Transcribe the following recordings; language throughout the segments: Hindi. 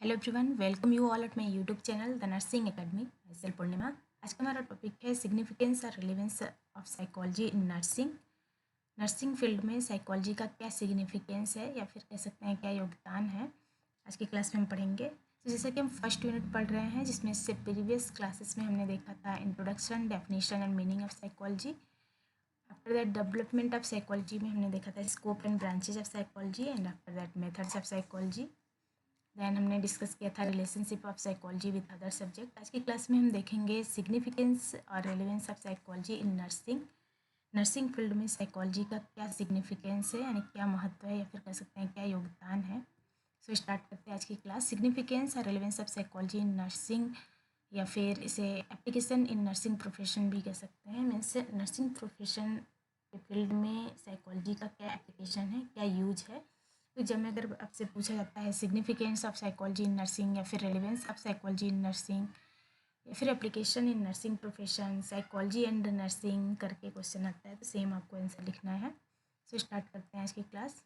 Hello everyone, welcome you all at my YouTube channel the nursing academy. मैं पूर्णिमा। आज का हमारा टॉपिक है सिग्निफिकेंस और relevance of psychology in nursing. Nursing field में साइकोलॉजी का क्या सिग्निफिकेंस है या फिर कह सकते हैं क्या योगदान है, आज की क्लास में हम पढ़ेंगे। तो जैसे कि हम फर्स्ट यूनिट पढ़ रहे हैं, जिसमें से प्रीवियस क्लासेस में हमने देखा था introduction, definition and meaning of psychology. After that development of psychology में हमने देखा था scope and branches of psychology and after that methods of psychology. Then हमने डिस्कस किया था relationship of psychology with other subject. आज की क्लास में हम देखेंगे सिग्निफिकेंस और relevance of psychology in nursing. Nursing field में साइकोलॉजी का क्या सिग्निफिकेंस है, यानी क्या महत्व है या फिर कह सकते हैं क्या योगदान है। सो स्टार्ट करते हैं आज की क्लास। सिग्निफिकेंस और relevance of psychology in nursing, या फिर इसे एप्लीकेशन इन नर्सिंग प्रोफेशन भी कह सकते हैं। मीन्स नर्सिंग प्रोफेशन के फील्ड में साइकोलॉजी का क्या एप्लीकेशन है, क्या यूज है। तो जब में अगर आपसे पूछा जाता है significance of psychology in nursing, या फिर relevance of psychology in nursing, या फिर application in nursing profession, psychology and nursing करके क्वेश्चन आता है, तो सेम आपको आंसर लिखना है। सो स्टार्ट करते हैं आज की class.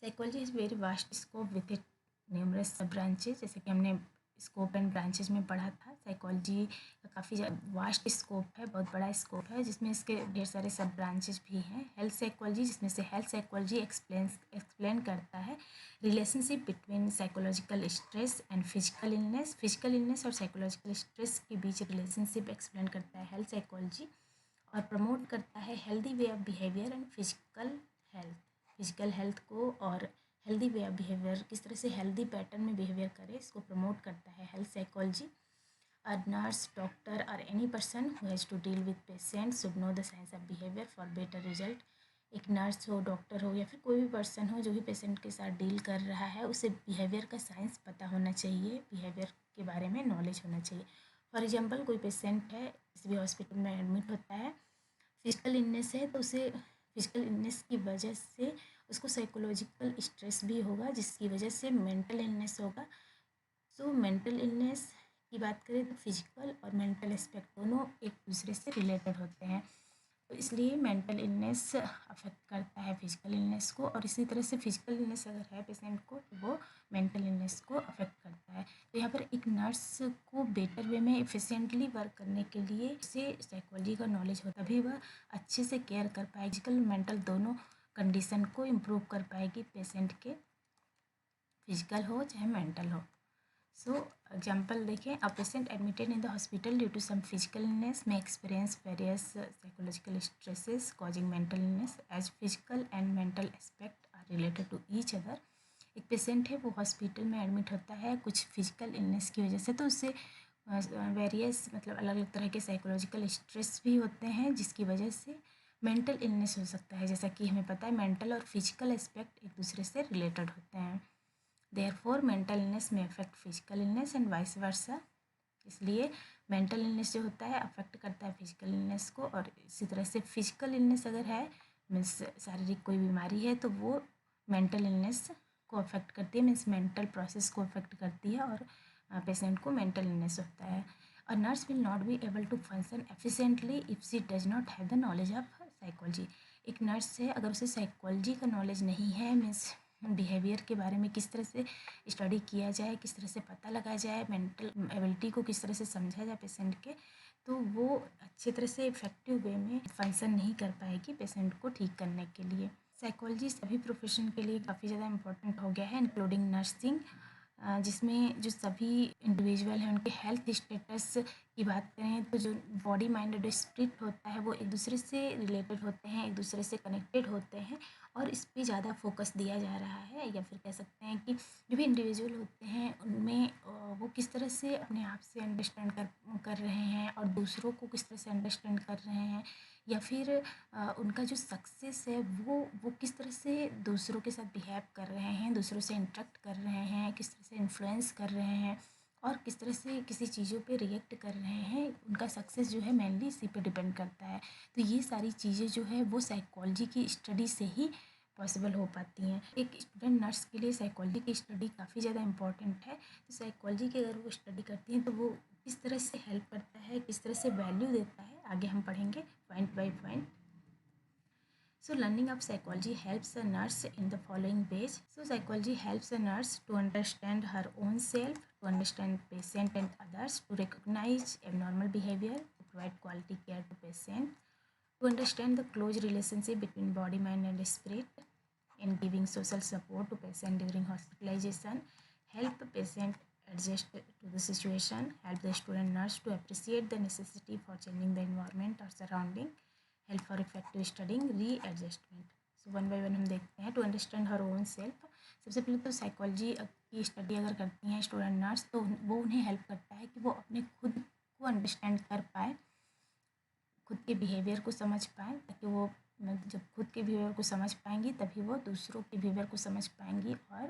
Psychology is very vast scope with it numerous सब ब्रांचेज। जैसे कि हमने स्कोप एंड ब्रांचेज में पढ़ा था, साइकोलॉजी का काफ़ी वास्ट स्कोप है, बहुत बड़ा स्कोप है, जिसमें इसके ढेर सारे सब ब्रांचेज भी हैं। हेल्थ साइकोलॉजी, जिसमें से हेल्थ साइकोलॉजी एक्सप्लेन करता है relationship between psychological stress and physical illness. Physical illness और साइकोलॉजिकल स्ट्रेस के बीच रिलेशनशिप एक्सप्लेन करता है हेल्थ साइकोलॉजी, और प्रमोट करता है healthy way of behaviour and physical health. Physical health को और हेल्दी वे ऑफ बिहेवियर, किस तरह से हेल्दी पैटर्न में बिहेवियर करे, इसको प्रमोट करता है health psychology. A nurse, doctor और any person who has to deal with patient should know the science of behaviour for better result. एक नर्स हो, डॉक्टर हो, या फिर कोई भी पर्सन हो जो भी पेशेंट के साथ डील कर रहा है, उसे बिहेवियर का साइंस पता होना चाहिए, बिहेवियर के बारे में नॉलेज होना चाहिए। फॉर एग्जाम्पल, कोई पेशेंट है, किसी भी हॉस्पिटल में एडमिट होता है, फिजिकल इलनेस है, तो उसे फिजिकल इलनेस की वजह से उसको साइकोलॉजिकल स्ट्रेस भी होगा, जिसकी वजह से मेंटल इलनेस होगा। सो मेंटल इलनेस की बात करें तो फिजिकल और मेंटल एस्पेक्ट दोनों एक दूसरे से रिलेटेड होते हैं, तो इसलिए मेंटल इलनेस अफेक्ट करता है फिजिकल इलनेस को, और इसी तरह से फिजिकल इलनेस अगर है पेशेंट को तो वो मेंटल इलनेस को अफेक्ट करता है। तो यहाँ पर एक नर्स को बेटर वे में एफिशिएंटली वर्क करने के लिए उसे साइकोलॉजी का नॉलेज हो, तभी वह अच्छे से केयर कर पाएगी, फिजिकल मेंटल दोनों कंडीशन को इम्प्रूव कर पाएगी पेशेंट के, फिजिकल हो चाहे मेंटल हो। सो एग्जाम्पल देखें, a patient admitted in the hospital due to some physical illness may experience various psychological stresses causing mental illness as physical and mental aspect are related to each other. एक पेशेंट है, वो हॉस्पिटल में एडमिट होता है कुछ फिजिकल इलनेस की वजह से, तो उससे वेरियस मतलब अलग अलग तरह के साइकोलॉजिकल स्ट्रेस भी होते हैं, जिसकी वजह से मेंटल इलनेस हो सकता है। जैसा कि हमें पता है मेंटल और फिजिकल एस्पेक्ट एक दूसरे से रिलेटेड होते हैं। देयरफॉर मेंटल इलनेस में affect physical illness and vice versa. इसलिए मेंटल इलनेस जो होता है अफेक्ट करता है फिजिकल इलनेस को, और इसी तरह से फिजिकल इलनेस अगर है, मीन्स शारीरिक कोई बीमारी है, तो वो मेंटल इलनेस को अफेक्ट करती है, मीन्स मेंटल प्रोसेस को अफेक्ट करती है, और पेशेंट को मेंटल इलनेस होता है। A nurse will not be able to function efficiently if she does not have the knowledge of psychology. एक नर्स है, अगर उसे साइकोलॉजी का नॉलेज नहीं है, मीन्स बिहेवियर के बारे में किस तरह से स्टडी किया जाए, किस तरह से पता लगाया जाए, मेंटल एबिलिटी को किस तरह से समझा जाए पेशेंट के, तो वो अच्छी तरह से इफ़ेक्टिव वे में फंक्शन नहीं कर पाएगी पेशेंट को ठीक करने के लिए। साइकोलॉजी सभी प्रोफेशन के लिए काफ़ी ज़्यादा इम्पोर्टेंट हो गया है, इंक्लूडिंग नर्सिंग, जिसमें जो सभी इंडिविजुअल हैं उनके हेल्थ स्टेटस की बात करें तो जो बॉडी माइंड और स्पिरिट होता है वो एक दूसरे से रिलेटेड होते हैं, एक दूसरे से कनेक्टेड होते हैं, और इस पे ज़्यादा फोकस दिया जा रहा है। या फिर कह सकते हैं कि जो भी इंडिविजुअल होते हैं उनमें वो किस तरह से अपने आप से अंडरस्टैंड कर रहे हैं, और दूसरों को किस तरह से अंडरस्टैंड कर रहे हैं, या फिर उनका जो सक्सेस है वो किस तरह से दूसरों के साथ बिहेव कर रहे हैं, दूसरों से इंटरेक्ट कर रहे हैं, किस तरह से इन्फ्लुएंस कर रहे हैं, और किस तरह से किसी चीज़ों पे रिएक्ट कर रहे हैं, उनका सक्सेस जो है मेनली इसी पे डिपेंड करता है। तो ये सारी चीज़ें जो है वो साइकोलॉजी की स्टडी से ही पॉसिबल हो पाती हैं। एक स्टूडेंट नर्स के लिए साइकोलॉजी की स्टडी काफ़ी ज़्यादा इंपॉर्टेंट है। तो साइकोलॉजी की अगर वो स्टडी करती हैं तो वो किस तरह से हेल्प करता है, किस तरह से वैल्यू देता है, आगे हम पढ़ेंगे point by point. So learning of psychology helps a nurse in the following ways. So psychology helps a nurse to understand her own self, to understand patient and others, to recognize abnormal behavior, to provide quality care to patient, to understand the close relationship between body, mind and spirit, in giving social support to patient during hospitalization, help patient adjust to the situation, help the student nurse to appreciate the necessity for changing the environment or surrounding, help for effective studying, readjustment. So one by one हम देखते हैं. To understand her own self. सबसे पहले तो साइकोलॉजी की स्टडी अगर करती हैं स्टूडेंट नर्स तो वो उन्हें हेल्प करता है कि वो अपने खुद को अंडरस्टैंड कर पाए, खुद के बिहेवियर को समझ पाएँ, ताकि वो जब खुद के बिहेवियर को समझ पाएंगी तभी वो दूसरों के बिहेवियर को समझ पाएंगी और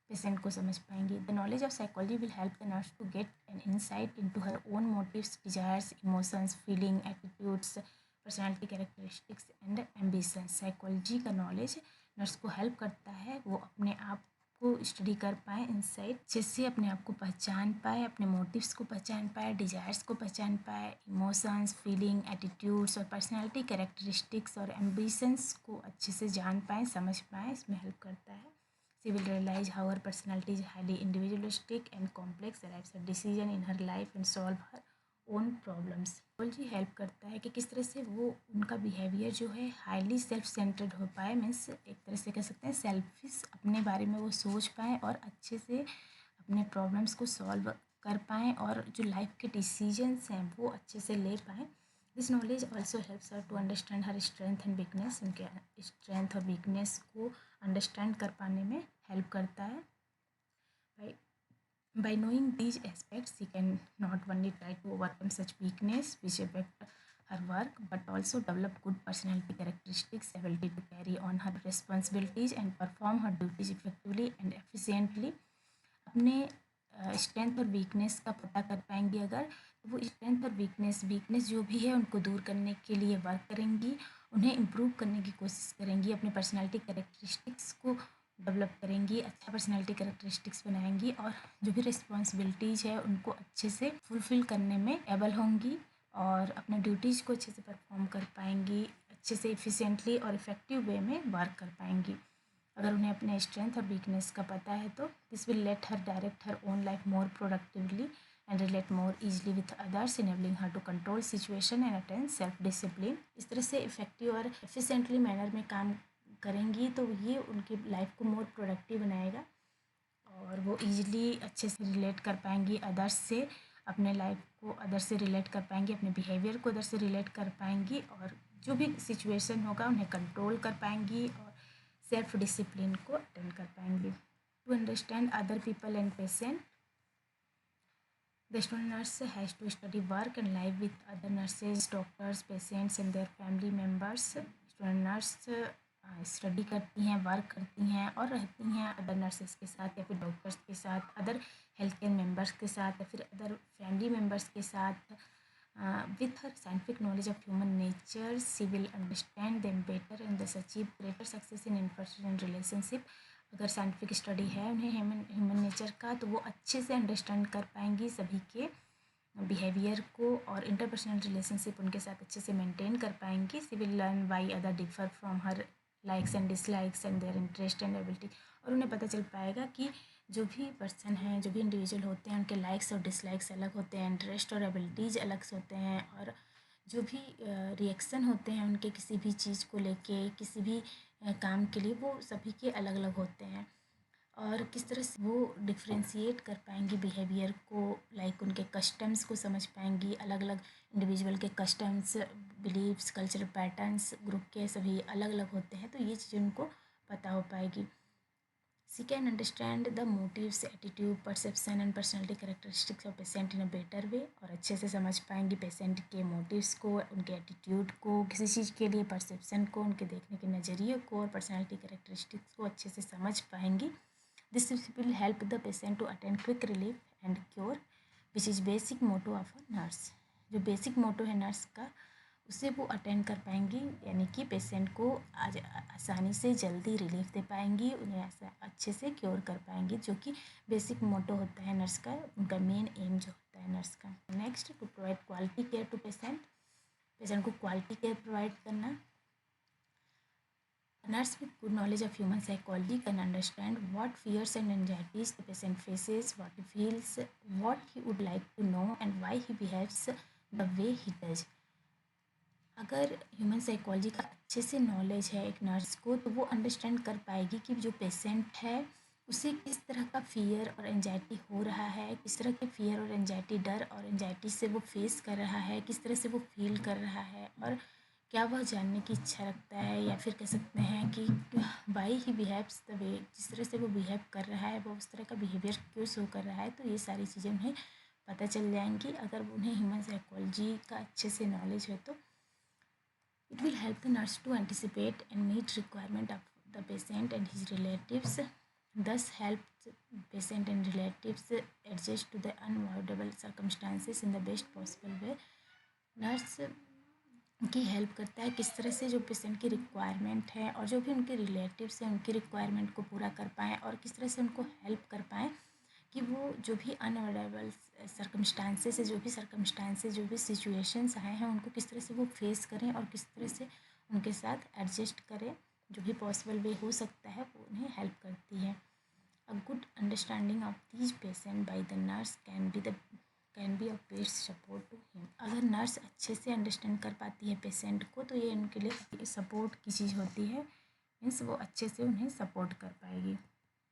पेशेंट को समझ पाएंगी. The knowledge of psychology will help the nurse to get an insight into her own motives, desires, emotions, feeling, attitudes, personality characteristics and ambition. Psychology का नॉलेज नर्स को हेल्प करता है वो अपने आप को स्टडी कर पाए, इंसाइट जिससे अपने आप को पहचान पाए, अपने मोटिव्स को पहचान पाए, डिजायर्स को पहचान पाए, इमोशंस, फीलिंग, एटीट्यूड्स और पर्सनैलिटी कैरेक्टरिस्टिक्स और एम्बिशंस को अच्छे से जान पाएँ, समझ पाएँ. इसमें हेल्प करता है. She will realize how her personality is highly individualistic and complex, arrives at decision in her life and solve her own problems. Psychology help करता है कि किस तरह से वो उनका बिहेवियर जो है हाईली सेल्फ सेंटर्ड हो पाए, मीन्स एक तरह से कह सकते हैं सेल्फिश, अपने बारे में वो सोच पाएँ और अच्छे से अपने प्रॉब्लम्स को सॉल्व कर पाएँ और जो लाइफ के डिसीजंस हैं वो अच्छे से ले पाएँ. This knowledge also helps her to understand her strength and weakness. उनके स्ट्रेंथ और वीकनेस को अंडरस्टैंड कर पाने में हेल्प करता है. By knowing these aspects, she can not only try to overcome such weakness which affect her work, but also develop good personality characteristics, ability to carry on her responsibilities and perform her duties effectively and efficiently. अपने स्ट्रेंथ और वीकनेस का पता कर पाएंगी अगर, तो वो स्ट्रेंथ और वीकनेस जो भी है उनको दूर करने के लिए वर्क करेंगी, उन्हें इम्प्रूव करने की कोशिश करेंगी, अपने पर्सनैलिटी कैरेक्टरिस्टिक्स को डेवलप करेंगी, अच्छा पर्सनैलिटी कैरेक्टरिस्टिक्स बनाएंगी और जो भी रिस्पॉन्सिबिलिटीज़ है उनको अच्छे से फुलफ़िल करने में एबल होंगी और अपने ड्यूटीज़ को अच्छे से परफॉर्म कर पाएंगी, अच्छे से इफ़िशिएंटली और इफ़ेक्टिव वे में वर्क कर पाएंगी. अगर उन्हें अपने स्ट्रेंथ और वीकनेस का पता है तो this will let her direct her own life more productively and relate more easily with others, enabling her to control situation and attain self discipline. इस तरह से इफ़ेक्टिव और एफिशिएंटली मैनर में काम करेंगी तो ये उनकी लाइफ को मोर प्रोडक्टिव बनाएगा और वो ईजिली अच्छे से रिलेट कर पाएंगी अदर्स से, अपने लाइफ को अदर से रिलेट कर पाएंगी, अपने बिहेवियर को अदर से रिलेट कर पाएंगी और जो भी सिचुएशन होगा उन्हें कंट्रोल कर पाएंगी और सेल्फ डिसिप्लिन को अटेंड कर पाएंगी. To understand other people and patient, the student nurse has to study work and live with other nurses, doctors, patients and their family members. Student nurse study करती हैं, वर्क करती हैं और रहती हैं अदर नर्सेस के साथ या फिर डॉक्टर्स के साथ, अदर हेल्थ केयर मेम्बर्स के साथ या फिर अदर फैमिली मेम्बर्स के साथ. With her scientific knowledge of human nature she will understand them better and thus achieve greater success in interpersonal relationship. अगर साइंटिफिक स्टडी है उन्हें ह्यूमन नेचर का तो वो अच्छे से अंडरस्टैंड कर पाएंगी सभी के बिहेवियर को और इंटरपर्सनल रिलेशनशिप उनके साथ अच्छे से मेंटेन कर पाएंगी. She will learn why other differ from her likes and dislikes and their interest and ability. और उन्हें पता चल पाएगा कि जो भी पर्सन हैं, जो भी इंडिविजुअल होते हैं, उनके लाइक्स और डिसलाइक्स अलग होते हैं, इंटरेस्ट और एबिलिटीज़ अलग होते हैं और जो भी रिएक्शन होते हैं उनके किसी भी चीज़ को लेके, किसी भी काम के लिए, वो सभी के अलग अलग होते हैं और किस तरह से वो डिफ्रेंशिएट कर पाएंगी बिहेवियर को, लाइक उनके कस्टम्स को समझ पाएंगी, अलग अलग इंडिविजुअल के customs, beliefs, cultural patterns group के सभी अलग अलग होते हैं, तो ये चीज़ उनको पता हो पाएगी. She can understand the motives, attitude, perception and personality characteristics of patient in a better way. और अच्छे से समझ पाएंगी पेशेंट के मोटिव्स को, उनके एटीट्यूड को, किसी चीज़ के लिए परसेप्शन को, उनके देखने के नज़रिए को और पर्सनैलिटी कैरेक्टरिस्टिक्स को अच्छे से समझ पाएंगी. This will help the patient to attain quick relief and cure which is basic motto of a nurse. जो बेसिक मोटो है नर्स का उसे वो अटेंड कर पाएंगी, यानी कि पेशेंट को आज आसानी से जल्दी रिलीफ दे पाएंगी, उन्हें ऐसा अच्छे से क्योर कर पाएंगी, जो कि बेसिक मोटो होता है नर्स का, उनका मेन एम जो होता है नर्स का. Next, to provide quality care to patient. Patient को क्वालिटी केयर प्रोवाइड करना. Nurse with good knowledge of human psychology can understand what fears and anxieties the patient faces, what he feels, what he would like to know, and why he behaves the way he does. अगर ह्यूमन साइकोलॉजी का अच्छे से नॉलेज है एक नर्स को, तो वो अंडरस्टैंड कर पाएगी कि जो पेशेंट है उसे किस तरह का फ़ियर और एंजाइटी हो रहा है, किस तरह के फ़ियर और एंजाइटी, डर और एंजाइटी से वो फेस कर रहा है, किस तरह से वो फील कर रहा है, और क्या वह जानने की इच्छा रखता है, या फिर कह सकते हैं कि why he behaves the way, जिस तरह से वो बिहेव कर रहा है वो उस तरह का बिहेवियर क्यों शो कर रहा है। तो ये सारी चीज़ें उन्हें पता चल जाएंगी अगर उन्हें ह्यूमन साइकोलॉजी का अच्छे से नॉलेज है तो। It will help the nurse to anticipate and meet requirement of the patient and his relatives, thus help the patient and relatives adjust to the unavoidable circumstances in the best possible way. Nurse की हेल्प करता है किस तरह से जो पेशेंट की रिक्वायरमेंट है और जो भी उनके रिलेटिव्स हैं उनकी रिक्वायरमेंट को पूरा कर पाएँ, और किस तरह से उनको हेल्प कर पाएँ कि वो जो भी अनअवॉइडेबल सर्कमस्टांसेस है, जो भी सिचुएशंस आए हैं उनको किस तरह से वो फेस करें और किस तरह से उनके साथ एडजस्ट करें, जो भी पॉसिबल वे हो सकता है वो उन्हें हेल्प करती है। A good understanding of these patient by the nurse can be a best support to him. अगर नर्स अच्छे से अंडरस्टैंड कर पाती है पेशेंट को तो ये उनके लिए सपोर्ट की चीज़ होती है, मीन्स वो अच्छे से उन्हें सपोर्ट कर पाएगी।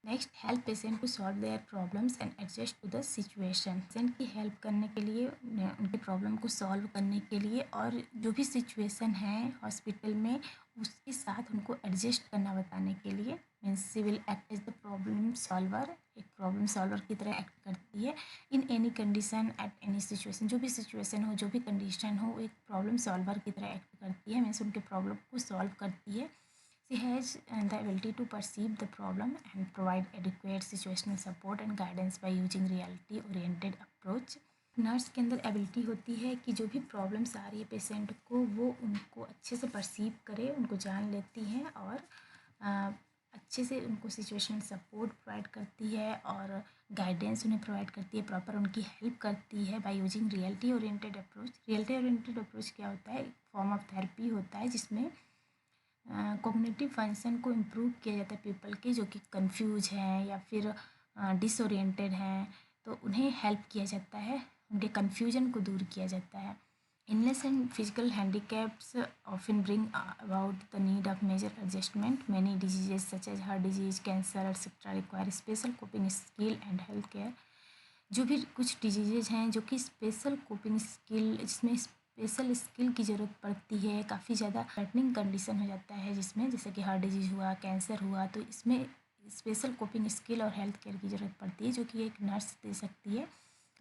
Next, help patient to solve their problems and adjust to the situation. Patient की हेल्प करने के लिए, उनके प्रॉब्लम को सॉल्व करने के लिए, और जो भी सिचुएशन है हॉस्पिटल में उसके साथ उनको एडजस्ट करना बताने के लिए, means she will act as the problem solver, एक प्रॉब्लम सॉल्वर की तरह एक्ट करती है in any condition at any situation. जो भी सिचुएशन हो, जो भी कंडीशन हो, एक प्रॉब्लम सॉल्वर की तरह एक्ट करती है, मीन्स उनके प्रॉब्लम को सॉल्व करती है। She has the ability to perceive the problem and provide adequate situational support and guidance by using reality oriented approach. Nurse के अंदर एबिलिटी होती है कि जो भी प्रॉब्लम्स आ रही है पेशेंट को, वो उनको अच्छे से परसीव करे, उनको जान लेती हैं, और अच्छे से उनको सिचुएशनल सपोर्ट प्रोवाइड करती है और गाइडेंस उन्हें प्रोवाइड करती है, प्रॉपर उनकी हेल्प करती है by using reality oriented approach. Reality oriented approach क्या होता है? एक फॉर्म ऑफ थेरेपी होता है जिसमें कॉग्निटिव फंक्शन को इम्प्रूव किया जाता है पीपल के, जो कि कंफ्यूज हैं या फिर डिसोरिएंटेड हैं, तो उन्हें हेल्प किया जाता है, उनके कन्फ्यूजन को दूर किया जाता है। Illness and physical handicaps often bring about the need of major adjustment. Many diseases such as heart disease, cancer etcetera require special coping skill and health care. जो भी कुछ डिजीजेज हैं जो कि स्पेशल कोपिंग स्किल, जिसमें स्पेशल स्किल की ज़रूरत पड़ती है, काफ़ी ज़्यादा थ्रेटनिंग कंडीशन हो जाता है जिसमें, जैसे कि हार्ट डिजीज़ हुआ, कैंसर हुआ, तो इसमें स्पेशल कोपिंग स्किल और हेल्थ केयर की ज़रूरत पड़ती है, जो कि एक नर्स दे सकती है।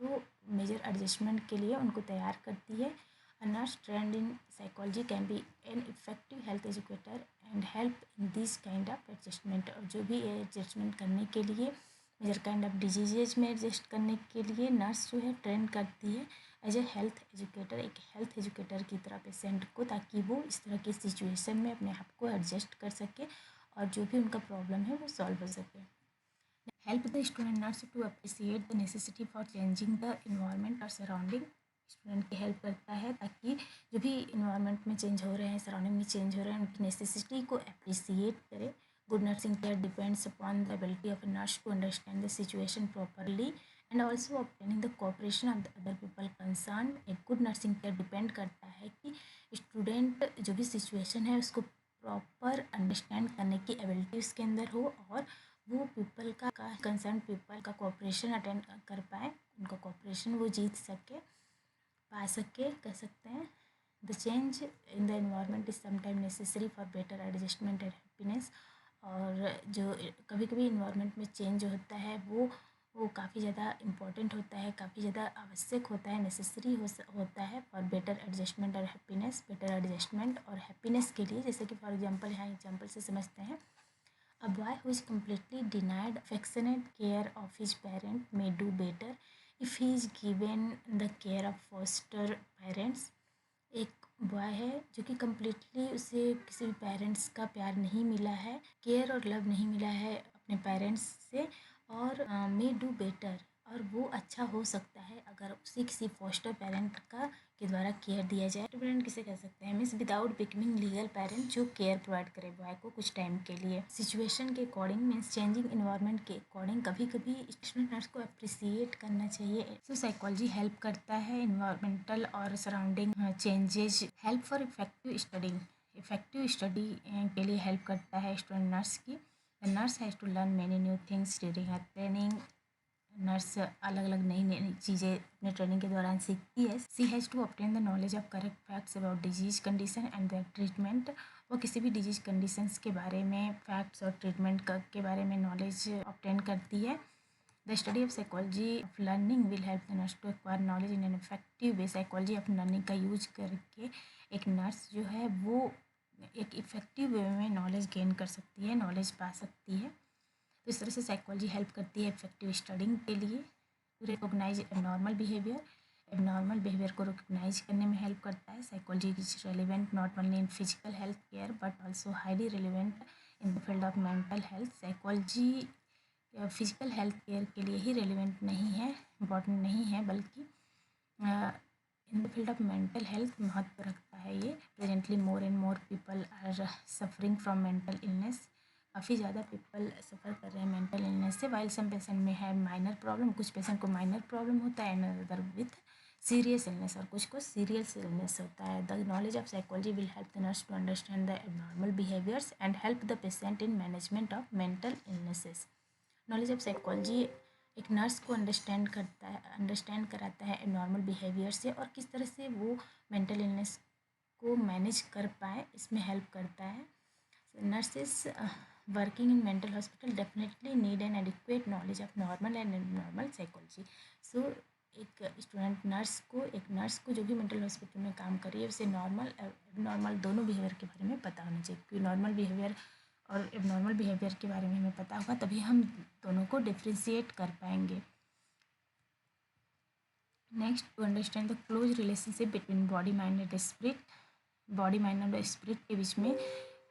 तो मेजर एडजस्टमेंट के लिए उनको तैयार करती है। A nurse trend in psychology can be an effective health educator and help in this kind of adjustment. और जो भी एडजस्टमेंट करने के लिए, मेजर काइंड ऑफ डिजीजेज में एडजस्ट करने के लिए नर्स जो है ट्रेन करती है एज ए हेल्थ एजुकेटर, एक हेल्थ एजुकेटर की तरह पेशेंट को, ताकि वो इस तरह की सिचुएशन में अपने आप को एडजस्ट कर सके और जो भी उनका प्रॉब्लम है वो सॉल्व हो सके। Help the student nurse to appreciate the necessity for changing the environment और सराउंडिंग। स्टूडेंट की हेल्प करता है ताकि जो भी इन्वायरमेंट में चेंज हो रहे हैं, सराउंडिंग में चेंज हो रहे हैं, उनकी नेसेसिटी को अप्रिसिएट करे। Good nursing care depends upon the ability of a nurse to understand the situation properly and also obtaining the cooperation of the other people concerned. एक good nursing care डिपेंड करता है कि स्टूडेंट जो भी सिचुएशन है उसको प्रॉपर अंडरस्टैंड करने की एबिलिटी उसके अंदर हो, और वो पीपल का कंसर्न पीपल का कोऑपरेशन अटेंड कर पाए, उनका कोऑपरेशन वो जीत सके, पा सके, कह सकते हैं। The change in the environment is sometime necessary for better adjustment and happiness. और जो कभी कभी इन्वायरमेंट में चेंज होता है वो काफ़ी ज़्यादा इम्पोर्टेंट होता है, काफ़ी ज़्यादा आवश्यक होता है, नेसेसरी होता है फॉर बेटर एडजस्टमेंट और हैप्पीनेस। बेटर एडजस्टमेंट और हैप्पीनेस के लिए, जैसे कि फॉर एग्जांपल, यहाँ एग्जांपल से समझते हैं। A boy who is completely denied affectionate care of his parent may do better if he is given the care of foster parents. एक बॉय है जो कि कम्प्लीटली उसे किसी भी पेरेंट्स का प्यार नहीं मिला है, केयर और लव नहीं मिला है अपने पेरेंट्स से, और मे डू बेटर, और वो अच्छा हो सकता है अगर उसे किसी फॉस्टर पेरेंट का के द्वारा केयर दिया जाए। पेरेंट किसे कह सकते हैं? Means without becoming legal parent, जो केयर प्रोवाइड करे बॉय एम्प्लॉय को कुछ टाइम के लिए। सिचुएशन के अकॉर्डिंग मीन्स चेंजिंग इन्वायरमेंट के अकॉर्डिंग कभी कभी स्टूडेंट नर्स को अप्रिसिएट करना चाहिए। सो साइकोलॉजी हेल्प करता है इन्वायरमेंटल और surrounding changes. Help for effective study के लिए हेल्प करता है स्टूडेंट नर्स की। The nurse has to learn many new things during her training. Nurse अलग अलग नई नई चीज़ें अपने ट्रेनिंग के दौरान सीखती है। She has to obtain the knowledge of correct facts about disease condition and their treatment. वो किसी भी डिजीज कंडीशंस के बारे में फैक्ट्स और ट्रीटमेंट के बारे में नॉलेज ऑब्टेन करती है। The study of psychology of learning will help the nurse to acquire knowledge in an effective way. Psychology of learning का यूज करके एक नर्स जो है वो एक इफ़ेक्टिव वे में नॉलेज गेन कर सकती है, नॉलेज पा सकती है। तो इस तरह से साइकोलॉजी हेल्प करती है इफेक्टिव स्टडिंग के लिए। टू रिकॉग्नाइज एबनॉर्मल बिहेवियर को रिकॉग्नाइज करने में हेल्प करता है। Psychology is relevant not only in physical health care but also highly relevant in the field of mental health. Psychology physical health care के लिए ही रेलिवेंट नहीं है, इम्पॉर्टेंट नहीं है, बल्कि in the field of mental health महत्व रखता है ये। Presently more and more people are suffering from mental illness. काफ़ी ज़्यादा पीपल सफ़र कर रहे हैं मेंटल इलनेस से। वाइल सम पेशेंट में है माइनर प्रॉब्लम, कुछ पेशेंट को माइनर प्रॉब्लम होता है and other with serious illness, और कुछ को सीरियस इलनेस होता है। The knowledge of psychology will help the nurse to understand the abnormal behaviours and help the patient in management of mental illnesses. Knowledge of psychology एक नर्स को अंडरस्टैंड कराता है एबनॉर्मल बिहेवियर से, और किस तरह से वो मेंटल इलनेस को मैनेज कर पाए, इसमें हेल्प करता है। Nurses working in mental hospital definitely need an adequate knowledge of normal and abnormal psychology. So एक नर्स को जो भी मेंटल हॉस्पिटल में काम कर रही है उसे नॉर्मल एबनॉर्मल दोनों बिहेवियर के बारे में पता होना चाहिए, क्योंकि नॉर्मल बिहेवियर और एबनॉर्मल बिहेवियर के बारे में हमें पता होगा तभी हम दोनों को डिफ्रेंशिएट कर पाएंगे। Next, to understand the close relationship between body mind and spirit. Body mind और स्पिरिट के बीच में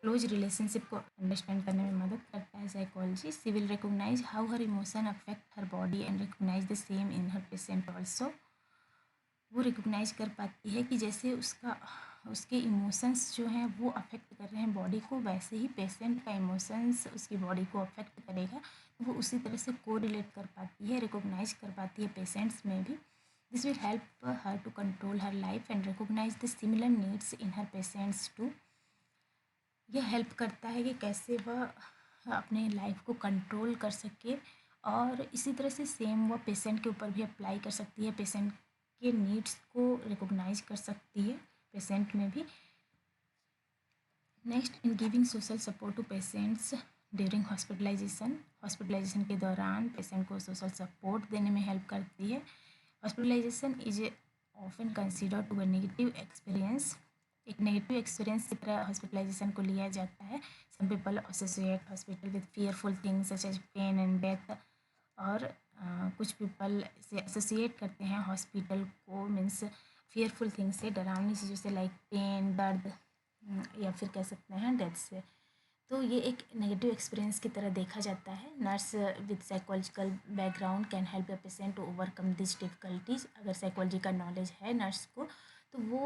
क्लोज रिलेशनशिप को अंडरस्टैंड करने में मदद करता है psychology. She will recognise how her emotion affect her body and recognise the same in her patient also. वो रिकॉग्नाइज कर पाती है कि जैसे उसके इमोशंस जो हैं वो अफेक्ट कर रहे हैं बॉडी को, वैसे ही पेशेंट का इमोशंस उसकी बॉडी को अफेक्ट करेगा। तो वो उसी तरह से को रिलेट कर पाती है, रिकॉग्नाइज कर पाती है पेशेंट्स में भी। This will help her to control her life and recognise the similar needs in her patients too. यह हेल्प करता है कि कैसे वह अपने लाइफ को कंट्रोल कर सके, और इसी तरह से सेम वह पेशेंट के ऊपर भी अप्लाई कर सकती है, पेशेंट के नीड्स को रिकॉग्नाइज कर सकती है पेशेंट में भी। Next, in giving social support to patients during hospitalisation के दौरान पेशेंट को सोशल सपोर्ट देने में हेल्प करती है। Hospitalisation is often consider to a negative experience. एक नेगेटिव एक्सपीरियंस की तरह हॉस्पिटलाइजेशन को लिया जाता है। Some people associate hospital with fearful things such as pain and death, और कुछ पीपल से एसोसिएट करते हैं हॉस्पिटल को मीन्स फियरफुल थिंग्स से, डरावनी चीज़ों से, लाइक पेन, दर्द, या फिर कह सकते हैं डेथ से। तो ये एक नेगेटिव एक्सपीरियंस की तरह देखा जाता है। Nurse with psychological background can help a patient to overcome this difficulties. अगर साइकोलॉजी का नॉलेज है नर्स को तो वो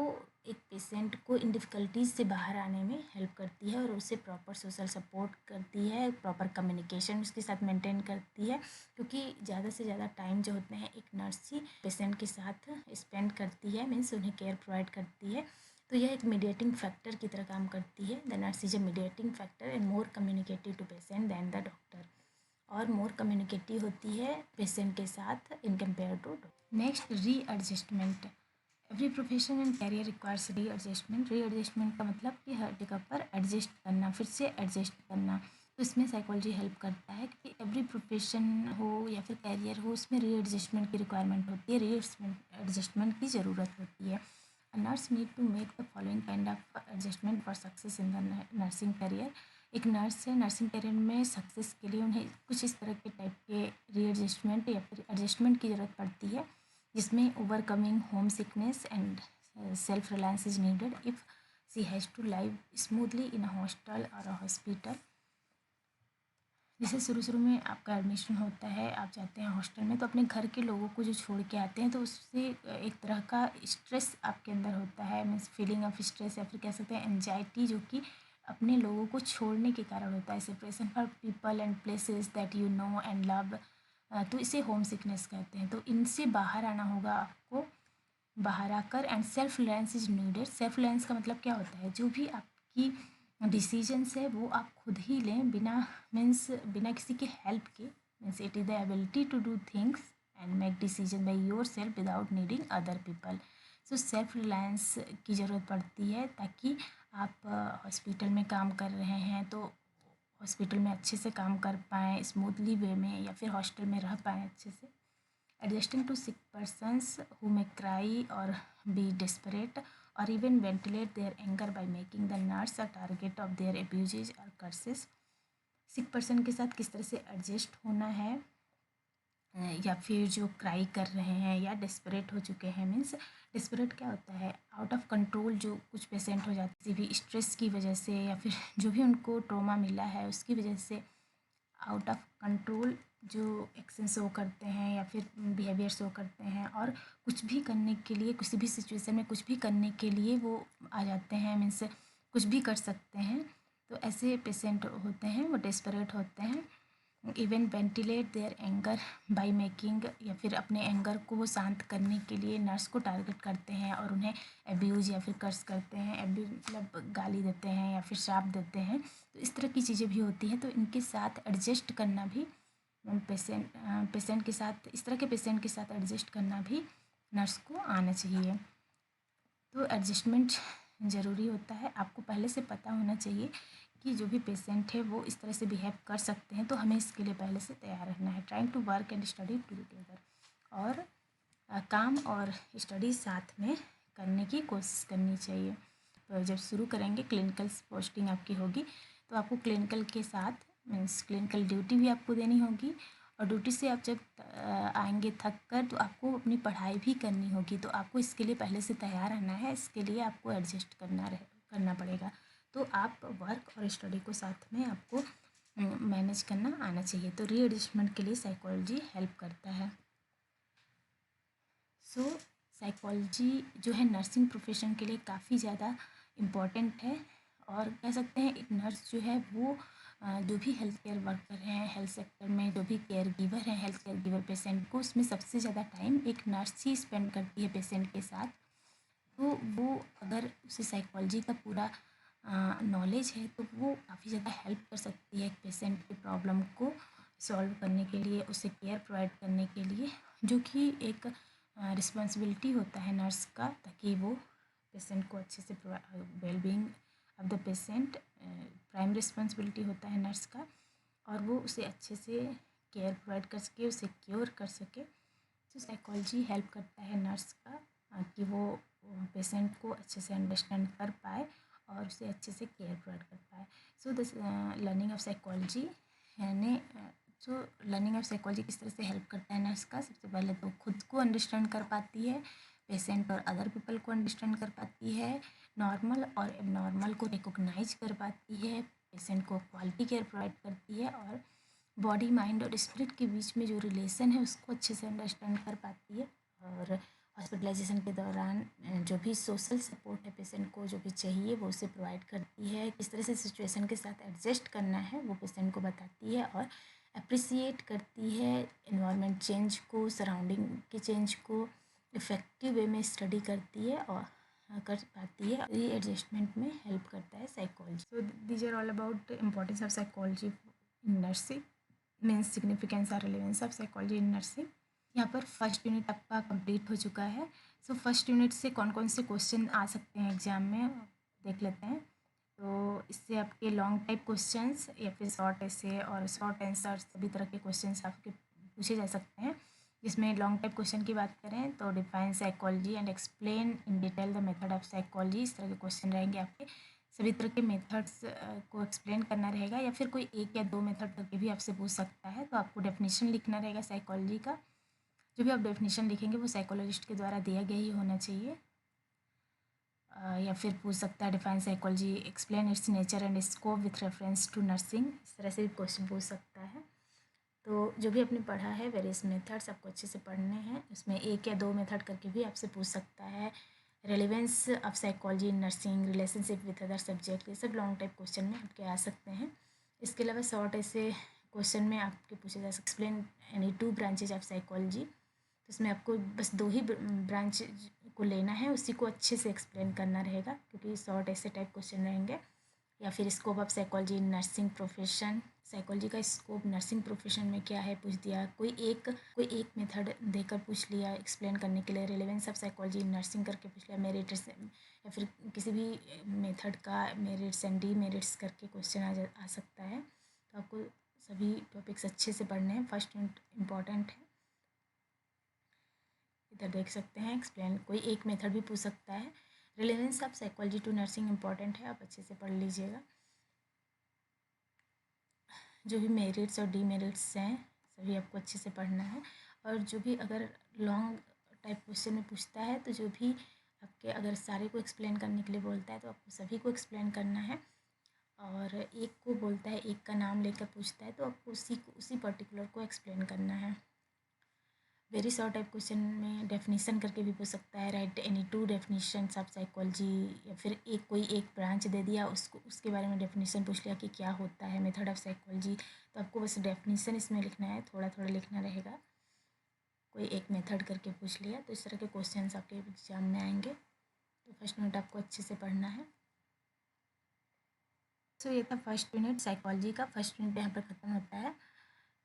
एक पेशेंट को इन डिफ़िकल्टीज़ से बाहर आने में हेल्प करती है और उसे प्रॉपर सोशल सपोर्ट करती है, प्रॉपर कम्युनिकेशन उसके साथ मेंटेन करती है, क्योंकि ज़्यादा से ज़्यादा टाइम जो होते हैं एक नर्स ही पेशेंट के साथ स्पेंड करती है, मीन्स उन्हें केयर प्रोवाइड करती है। तो यह एक मीडिएटिंग फैक्टर की तरह काम करती है। The nurse is a mediating factor and more communicative to patient than the doctor, और मोर कम्युनिकेटिव होती है पेशेंट के साथ in compare to doctor. Next, readjustment. Every profession and career requires readjustment. Readjustment का मतलब कि हर जगह पर एडजस्ट करना, फिर से एडजस्ट करना। तो इसमें साइकोलॉजी हेल्प करता है कि एवरी प्रोफेशन हो या फिर कैरियर हो, उसमें रीएडजस्टमेंट की रिक्वायरमेंट होती है, रीएडजस्टमेंट की ज़रूरत होती है। A nurse need to make the following kind of adjustment for success in the nursing career। एक नर्स है, नर्सिंग करियर में सक्सेस के लिए उन्हें कुछ इस तरह के टाइप के रीएडजस्टमेंट या फिर एडजस्टमेंट की ज़रूरत पड़ती है, जिसमें overcoming homesickness and self reliance is needed if she has to live smoothly in a hostel और अ हॉस्पिटल। जैसे शुरू में आपका एडमिशन होता है, आप जाते हैं हॉस्टल में, तो अपने घर के लोगों को जो छोड़ के आते हैं तो उससे एक तरह का स्ट्रेस आपके अंदर होता है, मीन्स फीलिंग ऑफ स्ट्रेस या फिर कह सकते हैं एंजाइटी, जो कि अपने लोगों को छोड़ने के कारण होता है। Separation for people and places that you know and love, तो इसे होम सिकनेस कहते हैं। तो इनसे बाहर आना होगा आपको, बाहर आकर। And self reliance is needed. Self reliance का मतलब क्या होता है, जो भी आपकी डिसीजंस है वो आप खुद ही लें, बिना किसी के हेल्प के। Means it is the ability to do things and make decision by yourself without needing other people. So self reliance की ज़रूरत पड़ती है, ताकि आप हॉस्पिटल में काम कर रहे हैं तो हॉस्पिटल में अच्छे से काम कर पाएँ, स्मूथली वे में, या फिर हॉस्टल में रह पाएँ अच्छे से। Adjusting to sick persons who may cry और be desperate or even ventilate their anger by making the nurse a target of their abuses or curses। Sick person के साथ किस तरह से एडजस्ट होना है, या फिर जो क्राई कर रहे हैं या डेस्परेट हो चुके हैं। मीन्स डेस्परेट क्या होता है, आउट ऑफ कंट्रोल जो कुछ पेशेंट हो जाते हैं, किसी भी स्ट्रेस की वजह से या फिर जो भी उनको ट्रॉमा मिला है उसकी वजह से आउट ऑफ कंट्रोल जो एक्शन शो करते हैं या फिर बिहेवियर शो करते हैं, और कुछ भी करने के लिए, किसी भी सिचुएशन में कुछ भी करने के लिए वो आ जाते हैं। मीन्स कुछ भी कर सकते हैं। तो ऐसे पेशेंट होते हैं, वो डेस्परेट होते हैं। Even ventilate their anger by making, या फिर अपने एंगर को वो शांत करने के लिए नर्स को टारगेट करते हैं और उन्हें एब्यूज़ या फिर कर्स करते हैं। एब्यूज मतलब गाली देते हैं या फिर श्राप देते हैं। तो इस तरह की चीज़ें भी होती हैं। तो इनके साथ एडजस्ट करना भी पेशेंट के साथ, इस तरह के पेशेंट के साथ एडजस्ट करना भी नर्स को आना चाहिए। तो एडजस्टमेंट ज़रूरी होता है। आपको पहले से पता होना चाहिए कि जो भी पेशेंट है वो इस तरह से बिहेव कर सकते हैं, तो हमें इसके लिए पहले से तैयार रहना है। Trying to work and study together, और काम और स्टडी साथ में करने की कोशिश करनी चाहिए। तो जब शुरू करेंगे, क्लिनिकल पोस्टिंग आपकी होगी, तो आपको क्लिनिकल के साथ मीन्स क्लिनिकल ड्यूटी भी आपको देनी होगी, और ड्यूटी से आप जब आएंगे थक कर, तो आपको अपनी पढ़ाई भी करनी होगी। तो आपको इसके लिए पहले से तैयार रहना है, इसके लिए आपको एडजस्ट करना पड़ेगा। तो आप वर्क और स्टडी को साथ में आपको मैनेज करना आना चाहिए। तो रीएडजस्टमेंट के लिए साइकोलॉजी हेल्प करता है। सो साइकोलॉजी जो है नर्सिंग प्रोफेशन के लिए काफ़ी ज़्यादा इम्पॉर्टेंट है। और कह सकते हैं एक नर्स जो है वो जो भी हेल्थ केयर वर्कर हैं, हेल्थ सेक्टर में जो भी केयर गिवर हैं, हेल्थ केयर गिवर पेशेंट को, उसमें सबसे ज़्यादा टाइम एक नर्स ही स्पेंड करती है पेशेंट के साथ। तो वो अगर उसे साइकोलॉजी का पूरा नॉलेज है तो वो काफ़ी ज़्यादा हेल्प कर सकती है एक पेशेंट की प्रॉब्लम को सॉल्व करने के लिए, उसे केयर प्रोवाइड करने के लिए, जो कि एक रिस्पॉन्सिबिलिटी होता है नर्स का, ताकि वो पेशेंट को अच्छे से wellbeing of the patient prime responsibility होता है नर्स का, और वो उसे अच्छे से केयर प्रोवाइड कर सके, उसे क्योर कर सके। तो साइकोलॉजी हेल्प करता है नर्स का कि वो पेशेंट को अच्छे से अंडरस्टैंड कर पाए और उसे अच्छे से केयर प्रोवाइड कर पाए। So this learning of psychology यानी जो लर्निंग ऑफ साइकोलॉजी किस तरह से हेल्प करता है नर्स का, सबसे पहले तो खुद को अंडरस्टैंड कर पाती है, पेशेंट और अदर पीपल को अंडरस्टैंड कर पाती है, नॉर्मल और एबनॉर्मल को रिकॉग्नाइज कर पाती है, पेशेंट को क्वालिटी केयर प्रोवाइड करती है, और बॉडी माइंड और स्पिरिट के बीच में जो रिलेशन है उसको अच्छे से अंडरस्टैंड कर पाती है। और हॉस्पिटलाइजेशन के दौरान जो भी सोशल सपोर्ट है पेशेंट को जो भी चाहिए वो उसे प्रोवाइड करती है। किस तरह से सिचुएशन के साथ एडजस्ट करना है वो पेशेंट को बताती है, और अप्रिसिएट करती है एनवायरनमेंट चेंज को, सराउंडिंग के चेंज को, इफ़ेक्टिव वे में स्टडी करती है और कर पाती है। रीएडजस्टमेंट में हेल्प करता है psychology. So these are all about importance of psychology in nursing, means significance और relevance of psychology in nursing. यहाँ पर फर्स्ट यूनिट आपका कंप्लीट हो चुका है। सो फर्स्ट यूनिट से कौन कौन से क्वेश्चन आ सकते हैं एग्ज़ाम में देख लेते हैं। तो इससे आपके लॉन्ग टाइप क्वेश्चंस या फिर शॉर्ट ऐसे और शॉर्ट आंसर सभी तरह के क्वेश्चंस आपके पूछे जा सकते हैं। जिसमें लॉन्ग टाइप क्वेश्चन की बात करें तो define psychology and explain in detail the method of psychology, इस तरह के क्वेश्चन रहेंगे आपके। सभी तरह के मेथड्स को एक्सप्लेन करना रहेगा, या फिर कोई एक या दो मेथड करके भी आपसे पूछ सकता है। तो आपको डेफिनेशन लिखना रहेगा साइकोलॉजी का। जो भी आप डेफिनेशन लिखेंगे वो साइकोलॉजिस्ट के द्वारा दिया गया ही होना चाहिए। या फिर पूछ सकता है define psychology, explain its nature and scope with reference to nursing, इस तरह से भी क्वेश्चन पूछ सकता है। तो जो भी आपने पढ़ा है वेरियस मेथड्स आपको अच्छे से पढ़ने हैं, उसमें एक या दो मेथड करके भी आपसे पूछ सकता है। Relevance of psychology in nursing, relationship with other subject, ये सब लॉन्ग टाइप क्वेश्चन में आपके आ सकते हैं। इसके अलावा शॉर्ट ऐसे क्वेश्चन में आपके पूछे जा सकते explain any 2 branches of psychology, तो इसमें आपको बस 2 ही ब्रांच को लेना है, उसी को अच्छे से एक्सप्लेन करना रहेगा क्योंकि शॉर्ट ऐसे टाइप क्वेश्चन रहेंगे। या फिर scope of psychology in nursing profession, psychology का स्कोप नर्सिंग प्रोफेशन में क्या है पूछ दिया। कोई एक मेथड देकर पूछ लिया एक्सप्लेन करने के लिए, relevance of psychology in nursing करके पूछ लिया, मेरिट्स या फिर किसी भी मेथड का मेरिट्स एंड डीमेरिट्स करके क्वेश्चन आ सकता है। तो आपको सभी टॉपिक्स अच्छे से पढ़ने हैं, फर्स्ट इम्पॉर्टेंट है। इधर देख सकते हैं एक्सप्लेन, कोई एक मेथड भी पूछ सकता है। Relevance of psychology to nursing important है, आप अच्छे से पढ़ लीजिएगा। जो भी मेरिट्स और डीमेरिट्स हैं सभी आपको अच्छे से पढ़ना है। और जो भी अगर लॉन्ग टाइप क्वेश्चन में पूछता है तो जो भी आपके अगर सारे को एक्सप्लेन करने के लिए बोलता है तो आपको सभी को एक्सप्लेन करना है। और एक को बोलता है, एक का नाम लेकर पूछता है तो आपको उसी पर्टिकुलर को एक्सप्लेन करना है। वेरी शॉर्ट टाइप क्वेश्चन में डेफिनेशन करके भी पूछ सकता है, right any 2 definitions of psychology, या फिर कोई एक ब्रांच दे दिया उसके बारे में डेफिनेशन पूछ लिया कि क्या होता है मेथड ऑफ साइकोलॉजी, तो आपको बस डेफिनेशन इसमें लिखना है, थोड़ा थोड़ा लिखना रहेगा। कोई एक मेथड करके पूछ लिया, तो इस तरह के क्वेश्चन आपके एग्जाम में आएंगे, तो फर्स्ट यूनिट आपको अच्छे से पढ़ना है। तो ये था फर्स्ट यूनिट साइकोलॉजी का। फर्स्ट यूनिट यहाँ पर ख़त्म होता है।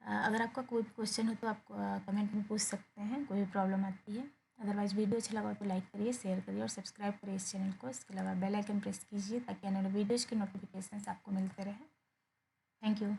अगर आपका कोई भी क्वेश्चन हो तो आप कमेंट में पूछ सकते हैं, कोई भी प्रॉब्लम आती है। अदरवाइज़ वीडियो अच्छा लगा तो लाइक करिए, शेयर करिए और सब्सक्राइब करिए इस चैनल को। इसके अलावा बेल आइकन प्रेस कीजिए ताकि आने वाले वीडियोज़ के नोटिफिकेशन आपको मिलते रहे। Thank you.